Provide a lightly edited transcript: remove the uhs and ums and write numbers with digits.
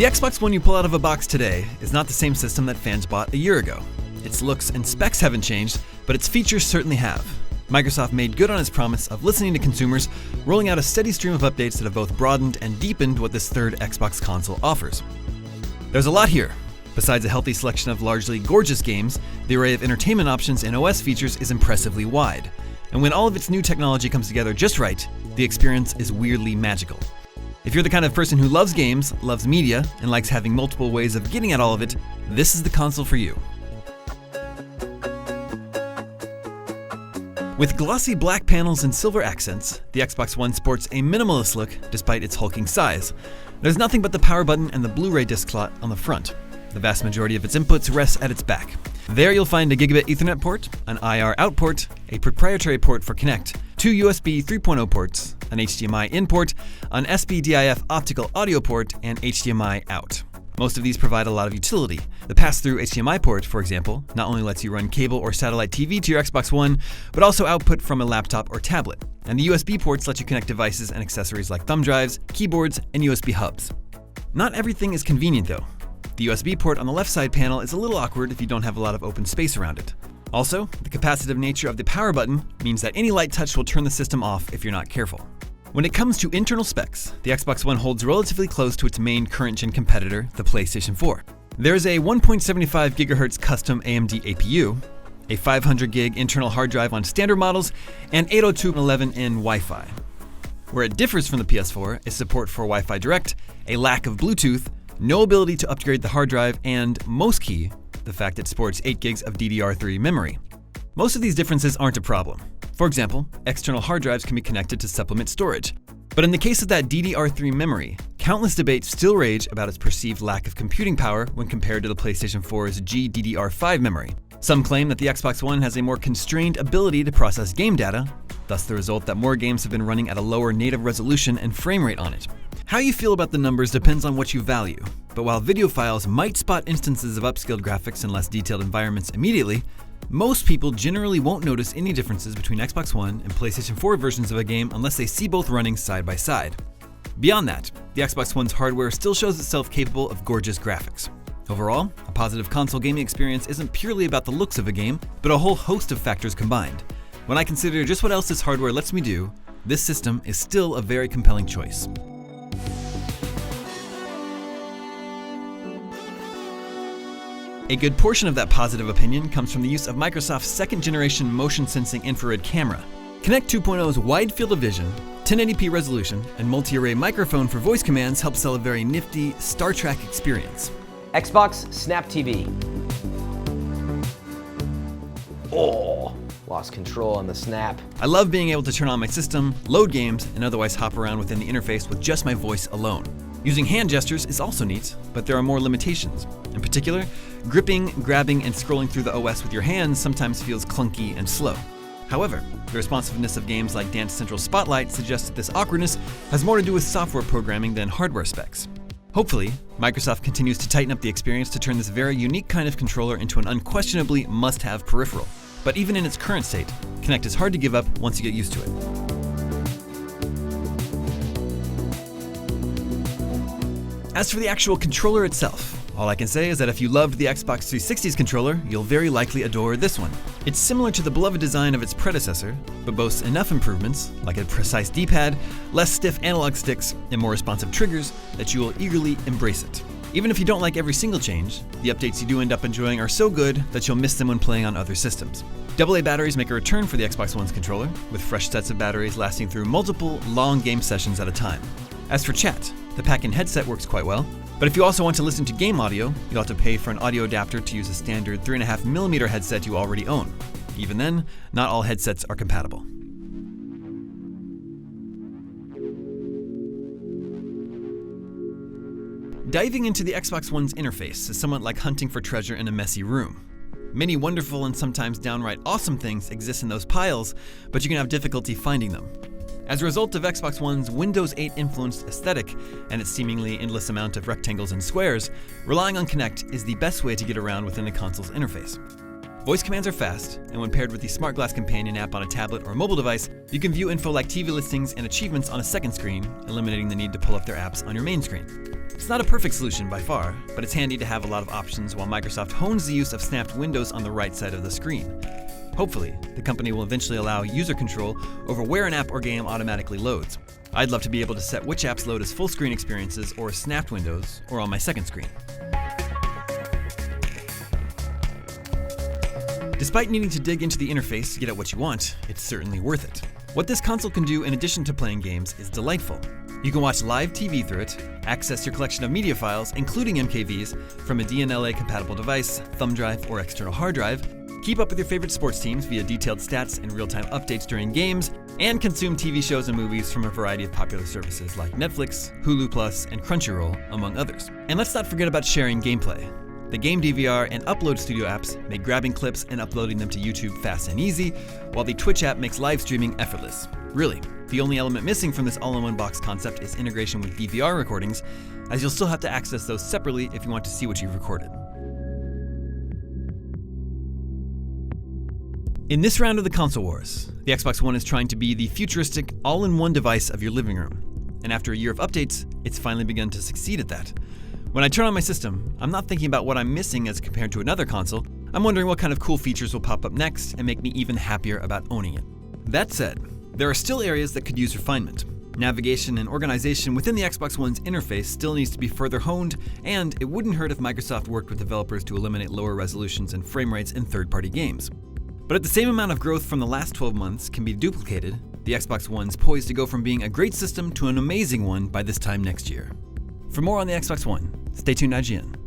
The Xbox One you pull out of a box today is not the same system that fans bought a year ago. Its looks and specs haven't changed, but its features certainly have. Microsoft made good on its promise of listening to consumers, rolling out a steady stream of updates that have both broadened and deepened what this third Xbox console offers. There's a lot here. Besides a healthy selection of largely gorgeous games, the array of entertainment options and OS features is impressively wide. And when all of its new technology comes together just right, the experience is weirdly magical. If you're the kind of person who loves games, loves media, and likes having multiple ways of getting at all of it, this is the console for you. With glossy black panels and silver accents, the Xbox One sports a minimalist look despite its hulking size. There's nothing but the power button and the Blu-ray disc slot on the front. The vast majority of its inputs rests at its back. There you'll find a gigabit Ethernet port, an IR out port, a proprietary port for Kinect, two USB 3.0 ports, an HDMI in port, an SPDIF optical audio port, and HDMI out. Most of these provide a lot of utility. The pass-through HDMI port, for example, not only lets you run cable or satellite TV to your Xbox One, but also output from a laptop or tablet. And the USB ports let you connect devices and accessories like thumb drives, keyboards, and USB hubs. Not everything is convenient though. The USB port on the left side panel is a little awkward if you don't have a lot of open space around it. Also, the capacitive nature of the power button means that any light touch will turn the system off if you're not careful. When it comes to internal specs, the Xbox One holds relatively close to its main current-gen competitor, the PlayStation 4. There's a 1.75 GHz custom AMD APU, a 500 gig internal hard drive on standard models, and 802.11n Wi-Fi. Where it differs from the PS4 is support for Wi-Fi Direct, a lack of Bluetooth, no ability to upgrade the hard drive, and, most key, the fact it sports 8 gigs of DDR3 memory. Most of these differences aren't a problem. For example, external hard drives can be connected to supplement storage. But in the case of that DDR3 memory, countless debates still rage about its perceived lack of computing power when compared to the PlayStation 4's GDDR5 memory. Some claim that the Xbox One has a more constrained ability to process game data, thus the result that more games have been running at a lower native resolution and frame rate on it. How you feel about the numbers depends on what you value, but while video files might spot instances of upscaled graphics and less detailed environments immediately, most people generally won't notice any differences between Xbox One and PlayStation 4 versions of a game unless they see both running side by side. Beyond that, the Xbox One's hardware still shows itself capable of gorgeous graphics. Overall, a positive console gaming experience isn't purely about the looks of a game, but a whole host of factors combined. When I consider just what else this hardware lets me do, this system is still a very compelling choice. A good portion of that positive opinion comes from the use of Microsoft's second-generation motion-sensing infrared camera. Kinect 2.0's wide field of vision, 1080p resolution, and multi-array microphone for voice commands help sell a very nifty Star Trek experience. Xbox Snap TV. Oh, lost control on the snap. I love being able to turn on my system, load games, and otherwise hop around within the interface with just my voice alone. Using hand gestures is also neat, but there are more limitations. In particular, gripping, grabbing, and scrolling through the OS with your hands sometimes feels clunky and slow. However, the responsiveness of games like Dance Central Spotlight suggests that this awkwardness has more to do with software programming than hardware specs. Hopefully, Microsoft continues to tighten up the experience to turn this very unique kind of controller into an unquestionably must-have peripheral. But even in its current state, Kinect is hard to give up once you get used to it. As for the actual controller itself, all I can say is that if you loved the Xbox 360's controller, you'll very likely adore this one. It's similar to the beloved design of its predecessor, but boasts enough improvements, like a precise D-pad, less stiff analog sticks, and more responsive triggers, that you will eagerly embrace it. Even if you don't like every single change, the updates you do end up enjoying are so good that you'll miss them when playing on other systems. AA batteries make a return for the Xbox One's controller, with fresh sets of batteries lasting through multiple, long game sessions at a time. As for chat, the pack-in headset works quite well, but if you also want to listen to game audio, you'll have to pay for an audio adapter to use a standard 3.5mm headset you already own. Even then, not all headsets are compatible. Diving into the Xbox One's interface is somewhat like hunting for treasure in a messy room. Many wonderful and sometimes downright awesome things exist in those piles, but you can have difficulty finding them. As a result of Xbox One's Windows 8 influenced aesthetic and its seemingly endless amount of rectangles and squares, relying on Kinect is the best way to get around within the console's interface. Voice commands are fast, and when paired with the Smart Glass Companion app on a tablet or mobile device, you can view info like TV listings and achievements on a second screen, eliminating the need to pull up their apps on your main screen. It's not a perfect solution by far, but it's handy to have a lot of options while Microsoft hones the use of snapped windows on the right side of the screen. Hopefully, the company will eventually allow user control over where an app or game automatically loads. I'd love to be able to set which apps load as full screen experiences or snapped windows, or on my second screen. Despite needing to dig into the interface to get at what you want, it's certainly worth it. What this console can do in addition to playing games is delightful. You can watch live TV through it, access your collection of media files, including MKVs, from a DNLA-compatible device, thumb drive, or external hard drive, keep up with your favorite sports teams via detailed stats and real-time updates during games, and consume TV shows and movies from a variety of popular services like Netflix, Hulu Plus, and Crunchyroll, among others. And let's not forget about sharing gameplay. The Game DVR and Upload Studio apps make grabbing clips and uploading them to YouTube fast and easy, while the Twitch app makes live streaming effortless. Really, the only element missing from this all-in-one box concept is integration with DVR recordings, as you'll still have to access those separately if you want to see what you've recorded. In this round of the console wars, the Xbox One is trying to be the futuristic, all-in-one device of your living room. And after a year of updates, it's finally begun to succeed at that. When I turn on my system, I'm not thinking about what I'm missing as compared to another console. I'm wondering what kind of cool features will pop up next and make me even happier about owning it. That said, there are still areas that could use refinement. Navigation and organization within the Xbox One's interface still needs to be further honed, and it wouldn't hurt if Microsoft worked with developers to eliminate lower resolutions and frame rates in third-party games. But if the same amount of growth from the last 12 months can be duplicated, the Xbox One's poised to go from being a great system to an amazing one by this time next year. For more on the Xbox One, stay tuned IGN.